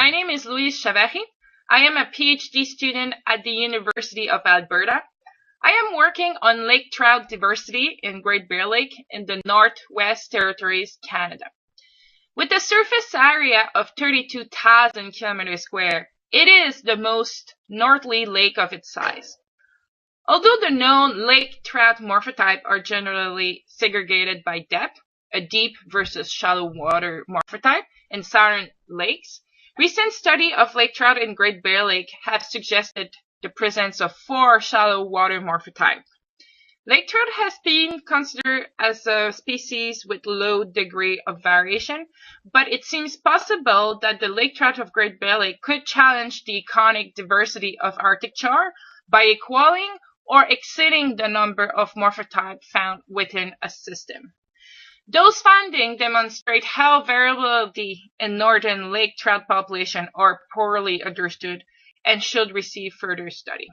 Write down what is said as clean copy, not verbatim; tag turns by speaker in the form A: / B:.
A: My name is Louise Chavarie. I am a PhD student at the University of Alberta. I am working on lake trout diversity in Great Bear Lake in the Northwest Territories, Canada. With a surface area of 32,000 kilometers square, it is the most northerly lake of its size. Although the known lake trout morphotype are generally segregated by depth, a deep versus shallow water morphotype in southern lakes, recent study of lake trout in Great Bear Lake have suggested the presence of 4 shallow water morphotypes. Lake trout has been considered as a species with low degree of variation, but it seems possible that the lake trout of Great Bear Lake could challenge the iconic diversity of Arctic char by equaling or exceeding the number of morphotypes found within a system. Those findings demonstrate how variability in northern lake trout population are poorly understood and should receive further study.